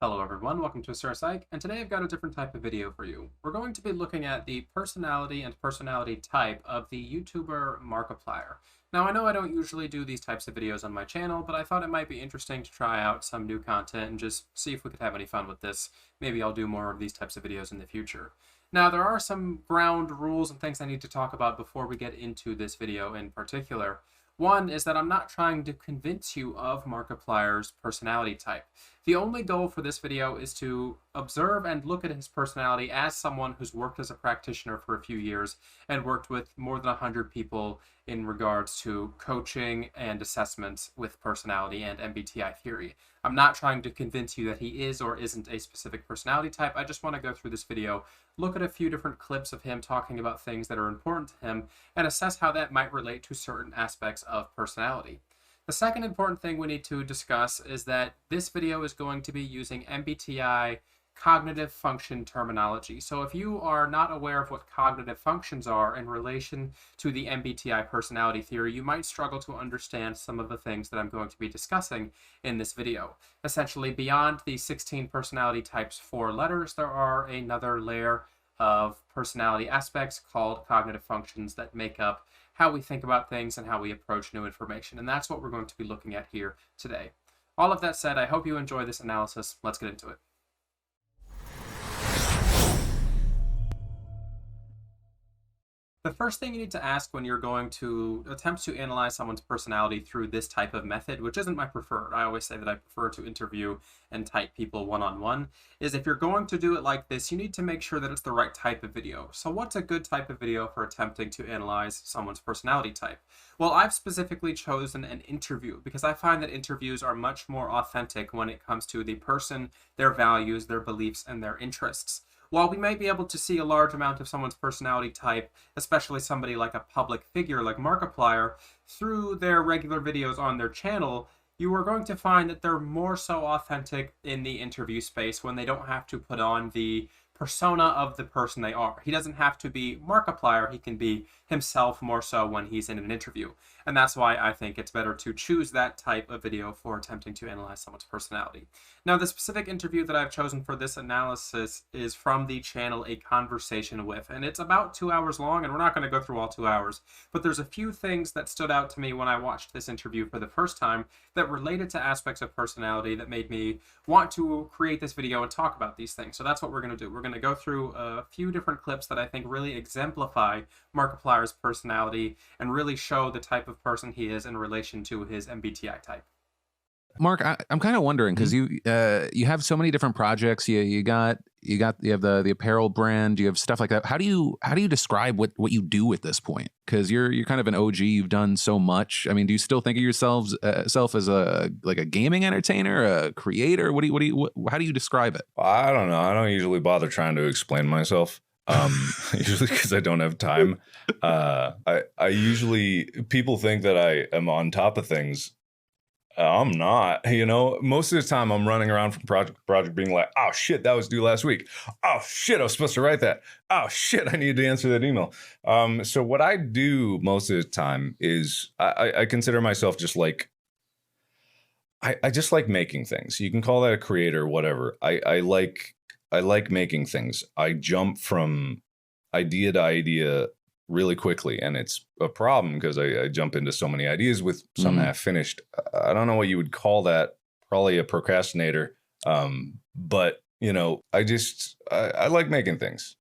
Hello everyone, welcome to Sir Psych, and today I've got a different type of video for you. We're going to be looking at the personality and personality type of the YouTuber Markiplier. Now I know I don't usually do these types of videos on my channel, but I thought it might be interesting to try out some new content and just see if we could have any fun with this. Maybe I'll do more of these types of videos in the future. Now there are some ground rules and things I need to talk about before we get into this video in particular. One is that I'm not trying to convince you of Markiplier's personality type. The only goal for this video is to observe and look at his personality as someone who's worked as a practitioner for a few years and worked with more than 100 people in regards to coaching and assessments with personality and MBTI theory. I'm not trying to convince you that he is or isn't a specific personality type. I just want to go through this video, look at a few different clips of him talking about things that are important to him, and assess how that might relate to certain aspects of personality. The second important thing we need to discuss is that this video is going to be using MBTI cognitive function terminology. So if you are not aware of what cognitive functions are in relation to the MBTI personality theory, you might struggle to understand some of the things that I'm going to be discussing in this video. Essentially, beyond the 16 personality types, 4 letters, there are another layer of personality aspects called cognitive functions that make up how we think about things and how we approach new information. And that's what we're going to be looking at here today. All of that said, I hope you enjoy this analysis. Let's get into it. The first thing you need to ask when you're going to attempt to analyze someone's personality through this type of method, which isn't my preferred, I always say that I prefer to interview and type people one-on-one, is if you're going to do it like this, you need to make sure that it's the right type of video. So what's a good type of video for attempting to analyze someone's personality type? Well, I've specifically chosen an interview because I find that interviews are much more authentic when it comes to the person, their values, their beliefs, and their interests. While we may be able to see a large amount of someone's personality type, especially somebody like a public figure like Markiplier, through their regular videos on their channel, you are going to find that they're more so authentic in the interview space when they don't have to put on the persona of the person they are. He doesn't have to be Markiplier, he can be himself more so when he's in an interview. And that's why I think it's better to choose that type of video for attempting to analyze someone's personality. Now, the specific interview that I've chosen for this analysis is from the channel A Conversation With, and it's about 2 hours long, and we're not going to go through all 2 hours, but there's a few things that stood out to me when I watched this interview for the first time that related to aspects of personality that made me want to create this video and talk about these things. So that's what we're going to do. We're going to go through a few different clips that I think really exemplify Markiplier's personality and really show the type of person he is in relation to his MBTI type. Mark, I'm kind of wondering because you have so many different projects. You have the apparel brand. You have stuff like that. How do you describe what you do at this point? Because you're kind of an OG. You've done so much. I mean, do you still think of yourself as a gaming entertainer, a creator? How do you describe it? I don't know. I don't usually bother trying to explain myself. Usually because I don't have time. I usually, people think that I am on top of things. I'm not, most of the time I'm running around from project to project being like, oh shit, that was due last week. Oh shit, I was supposed to write that. Oh shit, I needed to answer that email. So what I do most of the time is I consider myself just like, I just like making things. You can call that a creator or whatever. I like making things. I jump from idea to idea really quickly, and it's a problem because I jump into so many ideas with some half finished. I don't know what you would call that. Probably a procrastinator. But I like making things.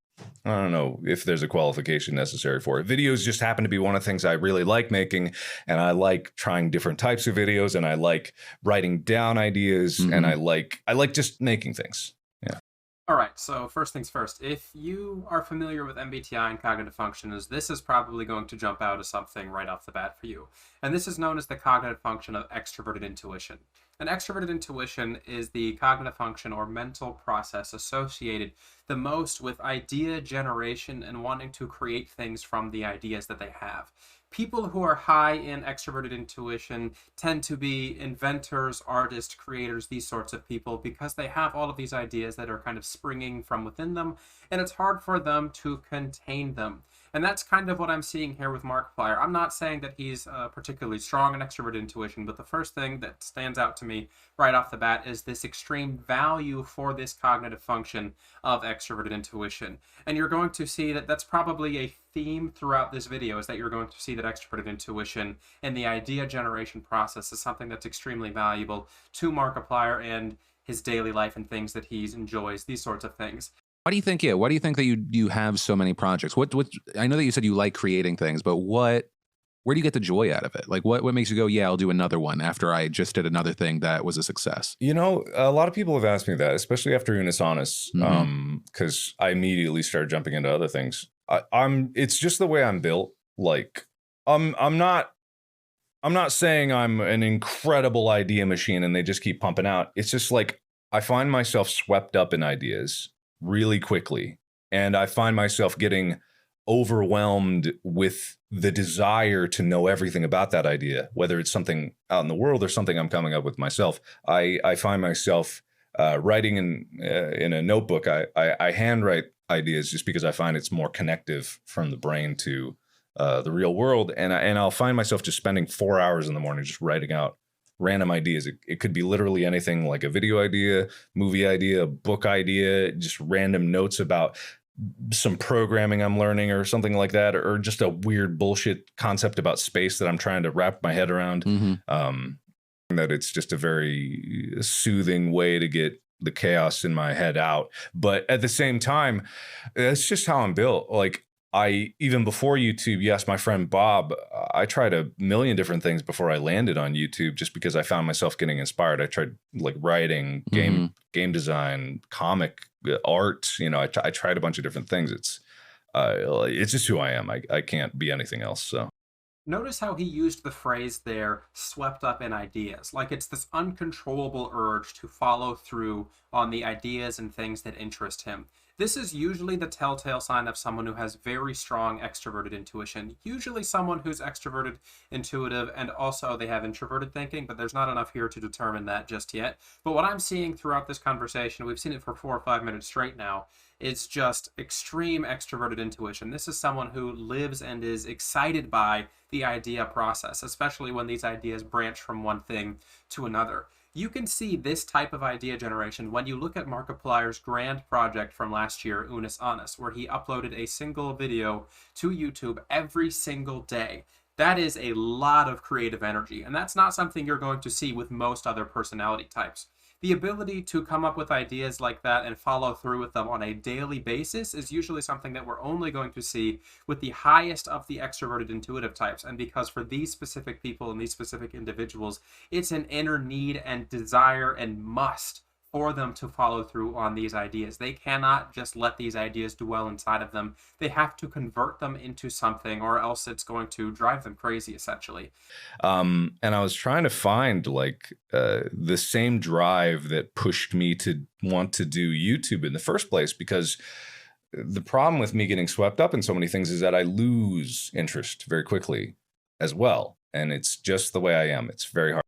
I don't know if there's a qualification necessary for it. Videos just happen to be one of the things I really like making, and I like trying different types of videos, and I like writing down ideas, and I like just making things. Yeah. All right, so first things first, if you are familiar with MBTI and cognitive functions, this is probably going to jump out as something right off the bat for you. And this is known as the cognitive function of extroverted intuition. An extroverted intuition is the cognitive function or mental process associated the most with idea generation and wanting to create things from the ideas that they have. People who are high in extroverted intuition tend to be inventors, artists, creators, these sorts of people, because they have all of these ideas that are kind of springing from within them, and it's hard for them to contain them. And that's kind of what I'm seeing here with Markiplier. I'm not saying that he's particularly strong in extroverted intuition, but the first thing that stands out to me right off the bat is this extreme value for this cognitive function of extroverted intuition. And you're going to see that that's probably a theme throughout this video, is that you're going to see that extroverted intuition and the idea generation process is something that's extremely valuable to Markiplier and his daily life and things that he enjoys, these sorts of things. Why do you think? Yeah, why do you think that you have so many projects? What? I know that you said you like creating things, but where do you get the joy out of it? Like, what makes you go, yeah, I'll do another one after I just did another thing that was a success? You know, a lot of people have asked me that, especially after Unus Annus, because I immediately started jumping into other things. It's just the way I'm built. Like, I'm not saying I'm an incredible idea machine and they just keep pumping out. It's just like I find myself swept up in ideas really quickly, and I find myself getting overwhelmed with the desire to know everything about that idea, whether it's something out in the world or something I'm coming up with myself. I find myself writing in a notebook. I handwrite ideas just because I find it's more connective from the brain to the real world, and I'll find myself just spending 4 hours in the morning just writing out random ideas. It could be literally anything, like a video idea, movie idea, book idea, just random notes about some programming I'm learning or something like that, or just a weird bullshit concept about space that I'm trying to wrap my head around. That it's just a very soothing way to get the chaos in my head out. But at the same time, that's just how I'm built. Like, even before YouTube, yes, my friend Bob, I tried a million different things before I landed on YouTube, just because I found myself getting inspired. I tried like writing, game design, comic art. You know, I tried a bunch of different things. It's just who I am. I can't be anything else. So. Notice how he used the phrase there, swept up in ideas. Like, it's this uncontrollable urge to follow through on the ideas and things that interest him. This is usually the telltale sign of someone who has very strong extroverted intuition. Usually someone who's extroverted, intuitive, and also they have introverted thinking, but there's not enough here to determine that just yet. But what I'm seeing throughout this conversation, we've seen it for 4 or 5 minutes straight now, it's just extreme extroverted intuition. This is someone who lives and is excited by the idea process, especially when these ideas branch from one thing to another. You can see this type of idea generation when you look at Markiplier's grand project from last year, Unus Annus, where he uploaded a single video to YouTube every single day. That is a lot of creative energy, and that's not something you're going to see with most other personality types. The ability to come up with ideas like that and follow through with them on a daily basis is usually something that we're only going to see with the highest of the extroverted intuitive types. And because for these specific people and these specific individuals, it's an inner need and desire and must for them to follow through on these ideas. They cannot just let these ideas dwell inside of them. They have to convert them into something, or else it's going to drive them crazy, essentially. And I was trying to find like the same drive that pushed me to want to do YouTube in the first place, because the problem with me getting swept up in so many things is that I lose interest very quickly as well. And it's just the way I am. It's very hard.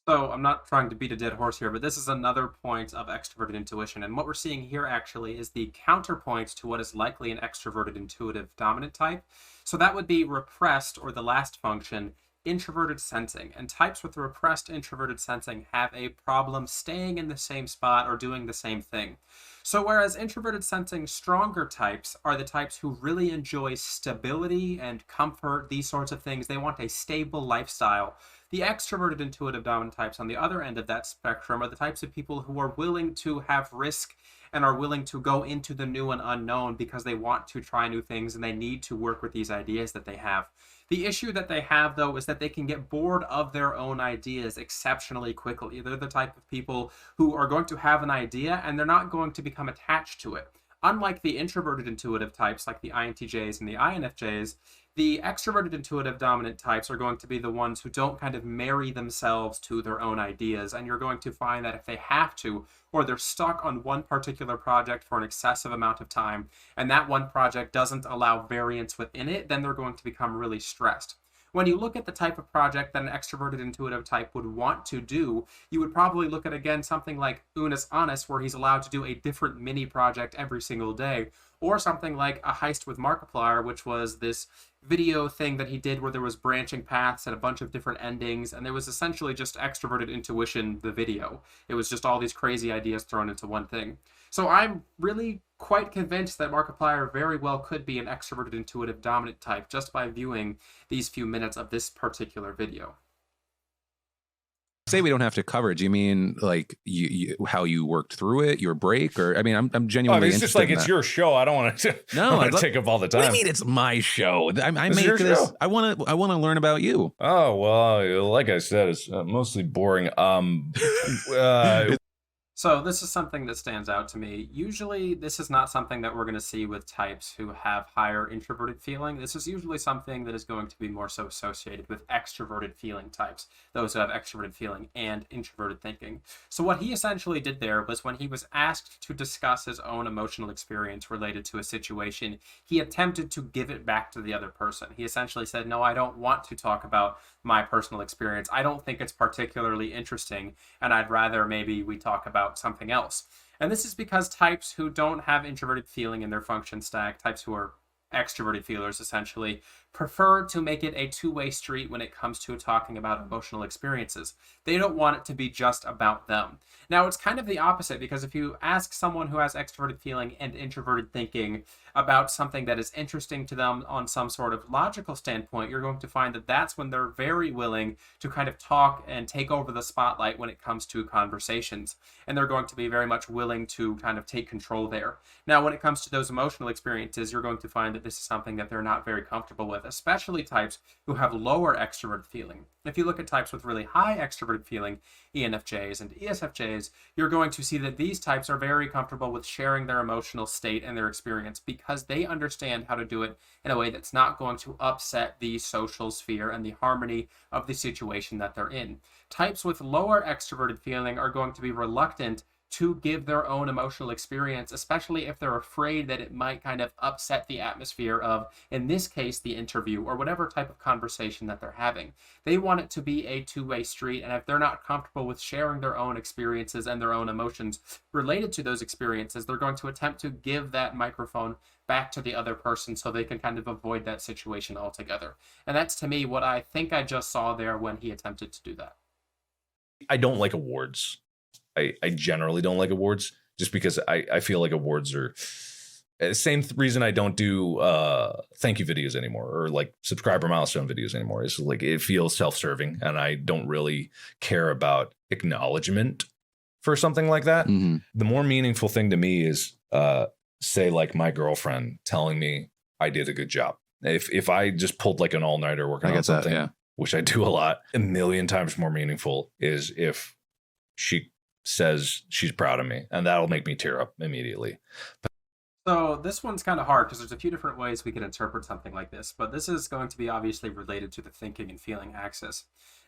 So I'm not trying to beat a dead horse here, but this is another point of extroverted intuition. And what we're seeing here actually is the counterpoint to what is likely an extroverted intuitive dominant type. So that would be repressed, or the last function, introverted sensing. And types with repressed introverted sensing have a problem staying in the same spot or doing the same thing. So whereas introverted sensing stronger types are the types who really enjoy stability and comfort, these sorts of things, they want a stable lifestyle. The extroverted intuitive dominant types on the other end of that spectrum are the types of people who are willing to have risk and are willing to go into the new and unknown because they want to try new things and they need to work with these ideas that they have. The issue that they have, though, is that they can get bored of their own ideas exceptionally quickly. They're the type of people who are going to have an idea and they're not going to become attached to it. Unlike the introverted intuitive types like the INTJs and the INFJs, the extroverted intuitive dominant types are going to be the ones who don't kind of marry themselves to their own ideas. And you're going to find that if they have to, or they're stuck on one particular project for an excessive amount of time, and that one project doesn't allow variance within it, then they're going to become really stressed. When you look at the type of project that an extroverted intuitive type would want to do, you would probably look at, again, something like Unis Honest, where he's allowed to do a different mini project every single day, or something like A Heist with Markiplier, which was this video thing that he did where there was branching paths and a bunch of different endings, and there was essentially just extroverted intuition, the video. It was just all these crazy ideas thrown into one thing. So I'm really quite convinced that Markiplier very well could be an extroverted intuitive dominant type just by viewing these few minutes of this particular video. Say we don't have to cover it. Do you mean like you how you worked through it, your break, or I mean, I'm genuinely. It's just like it's your show. I don't want to. No, I take up all the time. What do you mean it's my show? I make this. Show. I want to learn about you. Oh well, like I said, it's mostly boring. So this is something that stands out to me. Usually, this is not something that we're going to see with types who have higher introverted feeling. This is usually something that is going to be more so associated with extroverted feeling types, those who have extroverted feeling and introverted thinking. So what he essentially did there was when he was asked to discuss his own emotional experience related to a situation, he attempted to give it back to the other person. He essentially said, no, I don't want to talk about my personal experience. I don't think it's particularly interesting, and I'd rather maybe we talk about something else. And this is because types who don't have introverted feeling in their function stack, types who are extroverted feelers essentially, prefer to make it a two-way street when it comes to talking about emotional experiences. They don't want it to be just about them. Now, it's kind of the opposite, because if you ask someone who has extroverted feeling and introverted thinking about something that is interesting to them on some sort of logical standpoint, you're going to find that that's when they're very willing to kind of talk and take over the spotlight when it comes to conversations. And they're going to be very much willing to kind of take control there. Now, when it comes to those emotional experiences, you're going to find that this is something that they're not very comfortable with, especially types who have lower extroverted feeling. If you look at types with really high extroverted feeling, ENFJs and ESFJs, you're going to see that these types are very comfortable with sharing their emotional state and their experience because they understand how to do it in a way that's not going to upset the social sphere and the harmony of the situation that they're in. Types with lower extroverted feeling are going to be reluctant to give their own emotional experience, especially if they're afraid that it might kind of upset the atmosphere of, in this case, the interview or whatever type of conversation that they're having. They want it to be a two-way street, and if they're not comfortable with sharing their own experiences and their own emotions related to those experiences, they're going to attempt to give that microphone back to the other person so they can kind of avoid that situation altogether. And that's, to me, what I think I just saw there when he attempted to do that. I don't like awards. I generally don't like awards just because I feel like awards are the same reason I don't do thank you videos anymore or like subscriber milestone videos anymore. It's like it feels self-serving and I don't really care about acknowledgement for something like that. Mm-hmm. The more meaningful thing to me is say like my girlfriend telling me I did a good job. If I just pulled like an all-nighter working on something, that, yeah. Which I do a lot, a million times more meaningful is if she says she's proud of me, and that'll make me tear up immediately. So this one's kind of hard because there's a few different ways we can interpret something like this, but this is going to be obviously related to the thinking and feeling axis.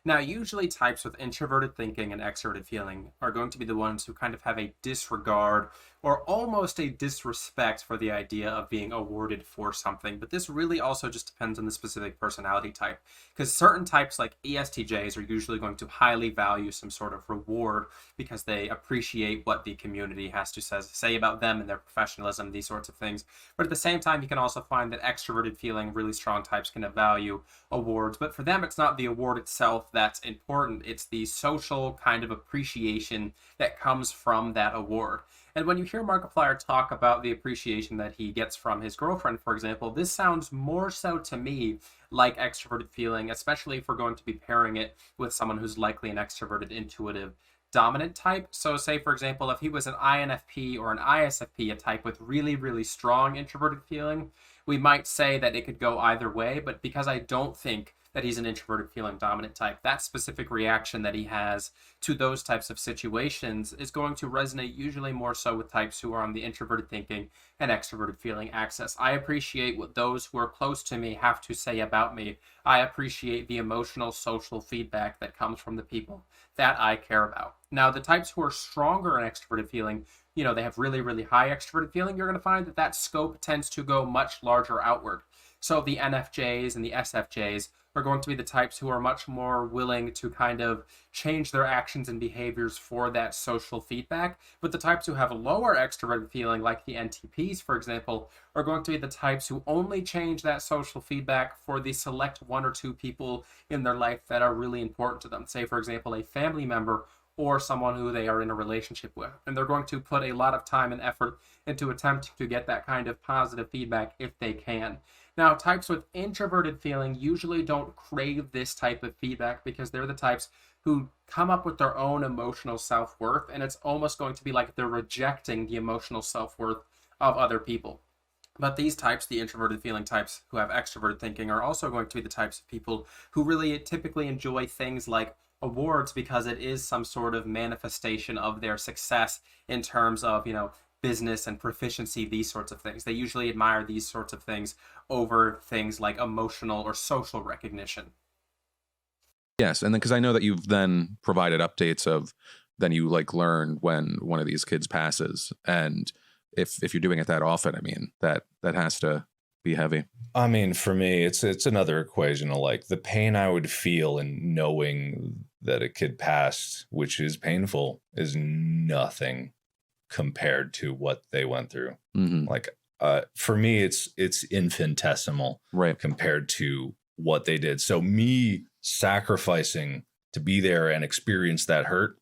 Now, usually types with introverted thinking and extroverted feeling are going to be the ones who kind of have a disregard or almost a disrespect for the idea of being awarded for something. But this really also just depends on the specific personality type, because certain types like ESTJs are usually going to highly value some sort of reward because they appreciate what the community has to say about them and their professionalism, these sorts of things. But at the same time, you can also find that extroverted feeling, really strong types can value awards. But for them, it's not the award itself that's important. It's the social kind of appreciation that comes from that award. And when you hear Markiplier talk about the appreciation that he gets from his girlfriend, for example, this sounds more so to me like extroverted feeling, especially if we're going to be pairing it with someone who's likely an extroverted, intuitive, dominant type. So say, for example, if he was an INFP or an ISFP, a type with really, really strong introverted feeling, we might say that it could go either way. But because I don't think that he's an introverted feeling dominant type, that specific reaction that he has to those types of situations is going to resonate usually more so with types who are on the introverted thinking and extroverted feeling axis. I appreciate what those who are close to me have to say about me. I appreciate the emotional social feedback that comes from the people that I care about. Now, the types who are stronger in extroverted feeling, they have really, really high extroverted feeling, you're going to find that scope tends to go much larger outward. So the NFJs and the SFJs are going to be the types who are much more willing to kind of change their actions and behaviors for that social feedback. But the types who have a lower extroverted feeling, like the NTPs, for example, are going to be the types who only change that social feedback for the select one or two people in their life that are really important to them. Say, for example, a family member or someone who they are in a relationship with. And they're going to put a lot of time and effort into attempting to get that kind of positive feedback if they can. Now, types with introverted feeling usually don't crave this type of feedback because they're the types who come up with their own emotional self-worth, and it's almost going to be like they're rejecting the emotional self-worth of other people. But these types, the introverted feeling types who have extroverted thinking, are also going to be the types of people who really typically enjoy things like awards because it is some sort of manifestation of their success in terms of, business and proficiency, these sorts of things. They usually admire these sorts of things over things like emotional or social recognition. Yes, and then because I know that you've then provided updates of then you like learn when one of these kids passes, and if you're doing it that often, I mean that has to be heavy. I mean, for me, it's another equation of like the pain I would feel in knowing that a kid passed, which is painful, is nothing compared to what they went through. Mm-hmm. Like, for me, it's infinitesimal, right, compared to what they did. So me sacrificing to be there and experience that hurt,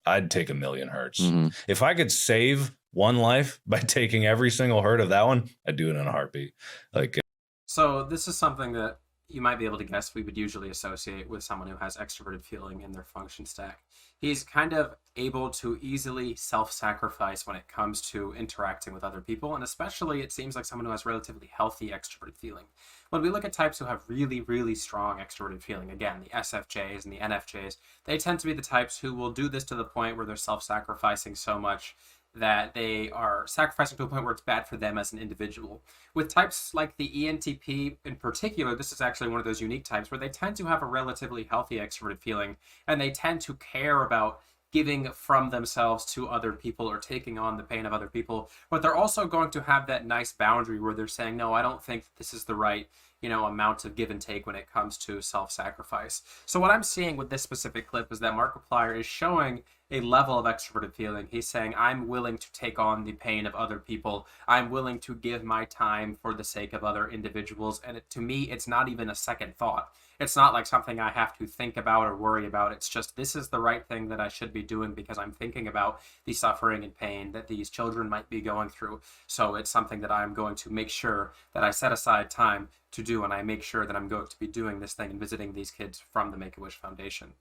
I'd take a million hurts. Mm-hmm. If I could save one life by taking every single hurt of that one, I'd do it in a heartbeat. Like, so this is something that you might be able to guess we would usually associate with someone who has extroverted feeling in their function stack. He's kind of able to easily self-sacrifice when it comes to interacting with other people, and especially it seems like someone who has relatively healthy extroverted feeling. When we look at types who have really, really strong extroverted feeling, again, the SFJs and the NFJs, they tend to be the types who will do this to the point where they're self-sacrificing so much that they are sacrificing to a point where it's bad for them as an individual. With types like the ENTP in particular, this is actually one of those unique types where they tend to have a relatively healthy extroverted feeling, and they tend to care about giving from themselves to other people or taking on the pain of other people. But they're also going to have that nice boundary where they're saying, no, I don't think this is the right amount of give and take when it comes to self-sacrifice. So what I'm seeing with this specific clip is that Markiplier is showing a level of extroverted feeling. He's saying, I'm willing to take on the pain of other people. I'm willing to give my time for the sake of other individuals. And to me, it's not even a second thought. It's not like something I have to think about or worry about. It's just, this is the right thing that I should be doing because I'm thinking about the suffering and pain that these children might be going through. So it's something that I'm going to make sure that I set aside time to do, and I make sure that I'm going to be doing this thing and visiting these kids from the Make-A-Wish Foundation.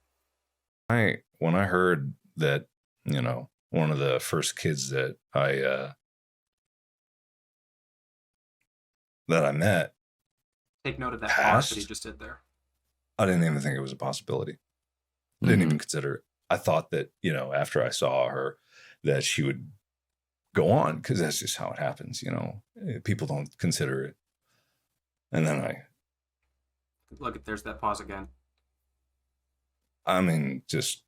When I heard that, one of the first kids that I met, take note of that passed, pause that he just did there. I didn't even think it was a possibility. I didn't even consider it. I thought that, after I saw her, that she would go on, because that's just how it happens. People don't consider it. And then look, there's that pause again. I mean, just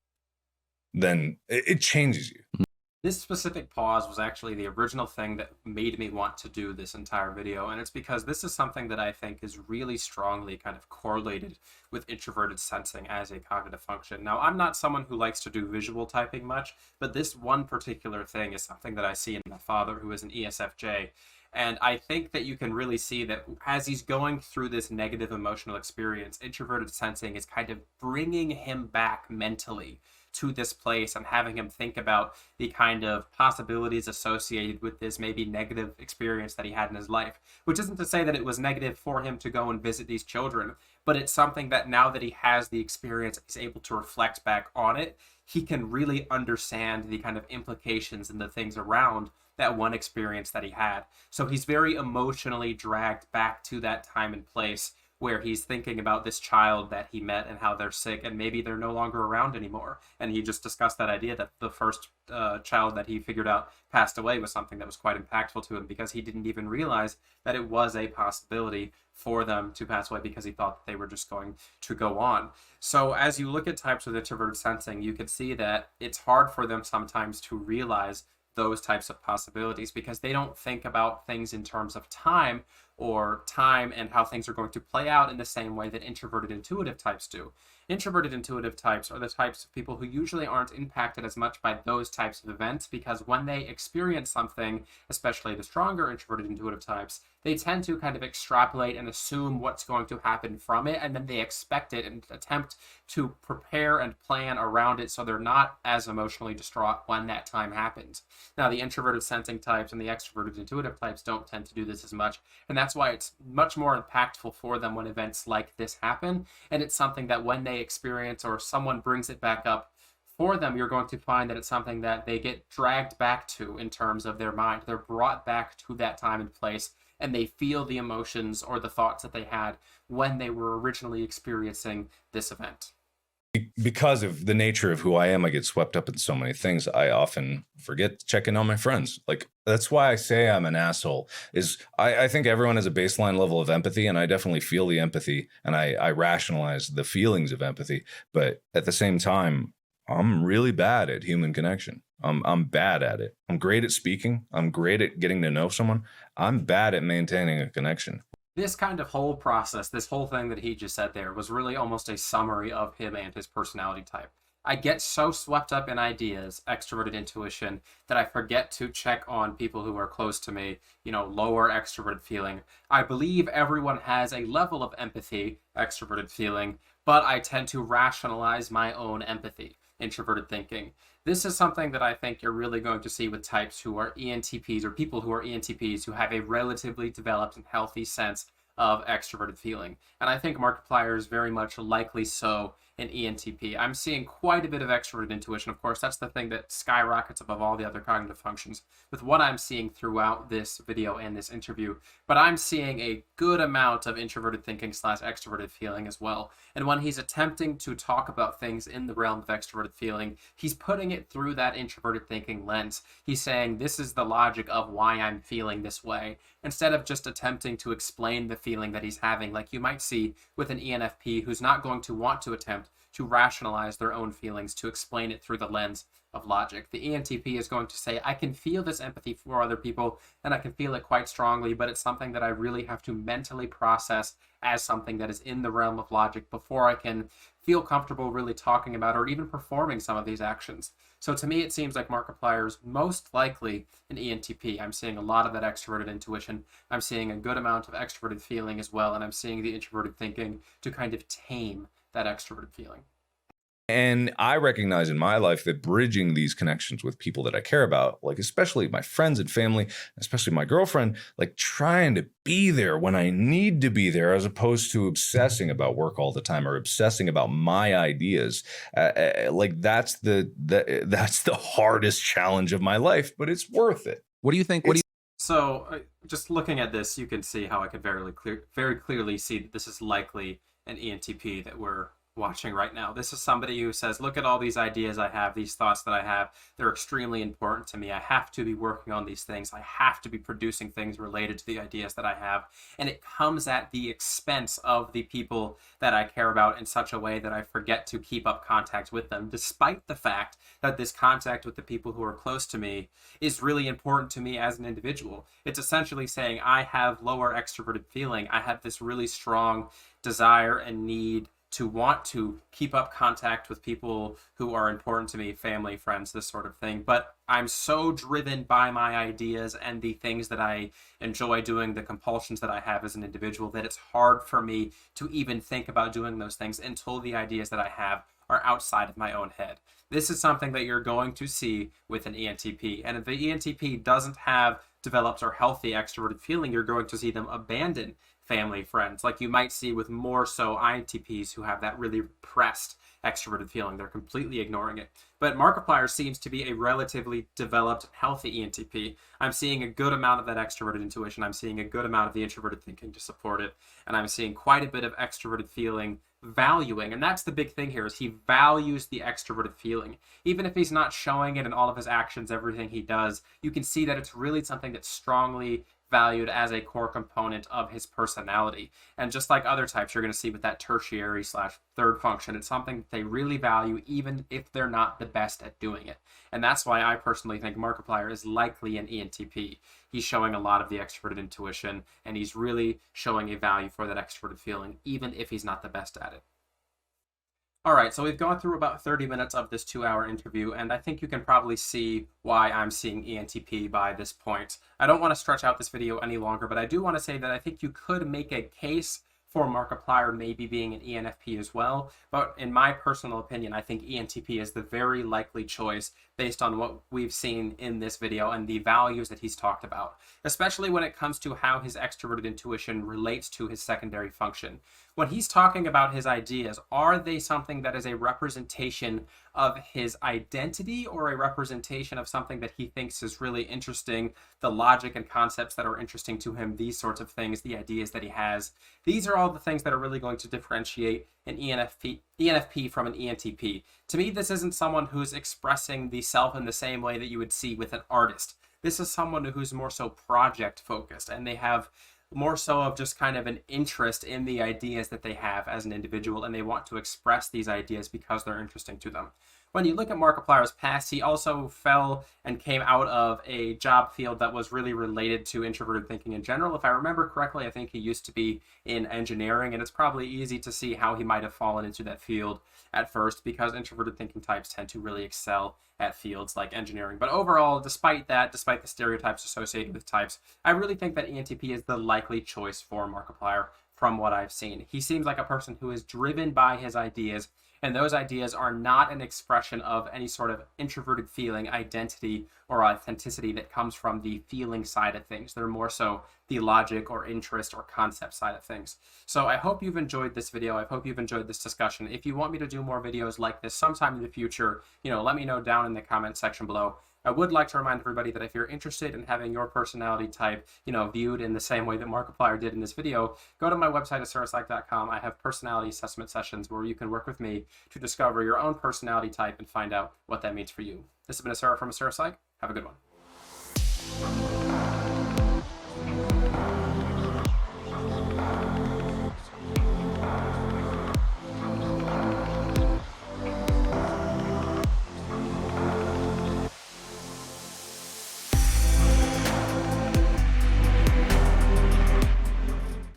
then it changes you. This specific pause was actually the original thing that made me want to do this entire video, and it's because this is something that I think is really strongly kind of correlated with introverted sensing as a cognitive function. Now, I'm not someone who likes to do visual typing much, but this one particular thing is something that I see in my father, who is an ESFJ. And I think that you can really see that as he's going through this negative emotional experience, introverted sensing is kind of bringing him back mentally to this place and having him think about the kind of possibilities associated with this maybe negative experience that he had in his life, which isn't to say that it was negative for him to go and visit these children, but it's something that now that he has the experience, he's able to reflect back on it, he can really understand the kind of implications and the things around that one experience that he had. So he's very emotionally dragged back to that time and place where he's thinking about this child that he met and how they're sick and maybe they're no longer around anymore. And he just discussed that idea that the first child that he figured out passed away was something that was quite impactful to him because he didn't even realize that it was a possibility for them to pass away because he thought that they were just going to go on. So as you look at types with introverted sensing, you can see that it's hard for them sometimes to realize those types of possibilities because they don't think about things in terms of time, or time and how things are going to play out in the same way that introverted intuitive types do. Introverted intuitive types are the types of people who usually aren't impacted as much by those types of events, because when they experience something, especially the stronger introverted intuitive types, they tend to kind of extrapolate and assume what's going to happen from it, and then they expect it and attempt to prepare and plan around it so they're not as emotionally distraught when that time happens. Now, the introverted sensing types and the extroverted intuitive types don't tend to do this as much, and that's why it's much more impactful for them when events like this happen, and it's something that when they experience or someone brings it back up for them, you're going to find that it's something that they get dragged back to in terms of their mind. They're brought back to that time and place, and they feel the emotions or the thoughts that they had when they were originally experiencing this event. Because of the nature of who I am, I get swept up in so many things. I often forget to check in on my friends. Like, that's why I say I'm an asshole, is I think everyone has a baseline level of empathy, and I definitely feel the empathy, and I rationalize the feelings of empathy. But at the same time, I'm really bad at human connection. I'm bad at it. I'm great at speaking. I'm great at getting to know someone. I'm bad at maintaining a connection. This kind of whole process, this whole thing that he just said there, was really almost a summary of him and his personality type. I get so swept up in ideas, extroverted intuition, that I forget to check on people who are close to me, lower extroverted feeling. I believe everyone has a level of empathy, extroverted feeling, but I tend to rationalize my own empathy, introverted thinking. This is something that I think you're really going to see with types who are ENTPs, or people who are ENTPs who have a relatively developed and healthy sense of extroverted feeling. And I think Markiplier is very much likely so an ENTP. I'm seeing quite a bit of extroverted intuition. Of course, that's the thing that skyrockets above all the other cognitive functions with what I'm seeing throughout this video and this interview. But I'm seeing a good amount of introverted thinking / extroverted feeling as well. And when he's attempting to talk about things in the realm of extroverted feeling, he's putting it through that introverted thinking lens. He's saying, this is the logic of why I'm feeling this way, instead of just attempting to explain the feeling that he's having, like you might see with an ENFP who's not going to want to attempt to rationalize their own feelings, to explain it through the lens of logic. The ENTP is going to say, I can feel this empathy for other people, and I can feel it quite strongly, but it's something that I really have to mentally process as something that is in the realm of logic before I can feel comfortable really talking about or even performing some of these actions. So to me, it seems like Markiplier is most likely an ENTP. I'm seeing a lot of that extroverted intuition. I'm seeing a good amount of extroverted feeling as well, and I'm seeing the introverted thinking to kind of tame that extroverted feeling. And I recognize in my life that bridging these connections with people that I care about, like especially my friends and family, especially my girlfriend, like trying to be there when I need to be there, as opposed to obsessing about work all the time or obsessing about my ideas. Like that's the hardest challenge of my life, but it's worth it. What do you think? So just looking at this, you can see how I could very clearly see that this is likely an ENTP that we're watching right now. This is somebody who says, look at all these ideas I have, these thoughts that I have, they're extremely important to me. I have to be working on these things. I have to be producing things related to the ideas that I have. And it comes at the expense of the people that I care about in such a way that I forget to keep up contact with them, despite the fact that this contact with the people who are close to me is really important to me as an individual. It's essentially saying I have lower extroverted feeling. I have this really strong desire and need to want to keep up contact with people who are important to me, family, friends, this sort of thing. But I'm so driven by my ideas and the things that I enjoy doing, the compulsions that I have as an individual, that it's hard for me to even think about doing those things until the ideas that I have are outside of my own head. This is something that you're going to see with an ENTP. And if the ENTP doesn't have developed or healthy extroverted feeling, you're going to see them abandon family, friends, like you might see with more so INTPs who have that really repressed extroverted feeling. They're completely ignoring it. But Markiplier seems to be a relatively developed, healthy ENTP. I'm seeing a good amount of that extroverted intuition. I'm seeing a good amount of the introverted thinking to support it. And I'm seeing quite a bit of extroverted feeling valuing. And that's the big thing here, is he values the extroverted feeling. Even if he's not showing it in all of his actions, everything he does, you can see that it's really something that's strongly valued as a core component of his personality. And just like other types you're going to see with that tertiary / third function, it's something that they really value even if they're not the best at doing it. And that's why I personally think Markiplier is likely an ENTP. He's showing a lot of the extroverted intuition, and he's really showing a value for that extroverted feeling, even if he's not the best at it. All right, so we've gone through about 30 minutes of this 2-hour interview, and I think you can probably see why I'm seeing ENTP by this point. I don't want to stretch out this video any longer, but I do want to say that I think you could make a case for Markiplier maybe being an ENFP as well, but in my personal opinion, I think ENTP is the very likely choice based on what we've seen in this video and the values that he's talked about, especially when it comes to how his extroverted intuition relates to his secondary function. When he's talking about his ideas, are they something that is a representation of his identity or a representation of something that he thinks is really interesting, the logic and concepts that are interesting to him, these sorts of things, the ideas that he has? These are all the things that are really going to differentiate an ENFP from an ENTP. To me, this isn't someone who's expressing the self in the same way that you would see with an artist. This is someone who's more so project focused, and they have more so of just kind of an interest in the ideas that they have as an individual, and they want to express these ideas because they're interesting to them. When you look at Markiplier's past, he also fell and came out of a job field that was really related to introverted thinking in general. If I remember correctly, I think he used to be in engineering, and it's probably easy to see how he might have fallen into that field at first because introverted thinking types tend to really excel at fields like engineering. But overall, despite that, despite the stereotypes associated with types, I really think that ENTP is the likely choice for Markiplier from what I've seen. He seems like a person who is driven by his ideas, and those ideas are not an expression of any sort of introverted feeling, identity, or authenticity that comes from the feeling side of things. They're more so the logic or interest or concept side of things. So I hope you've enjoyed this video. I hope you've enjoyed this discussion. If you want me to do more videos like this sometime in the future, let me know down in the comment section below. I would like to remind everybody that if you're interested in having your personality type, viewed in the same way that Markiplier did in this video, go to my website at surapsych.com. I have personality assessment sessions where you can work with me to discover your own personality type and find out what that means for you. This has been Asura from Asura Psych. Have a good one.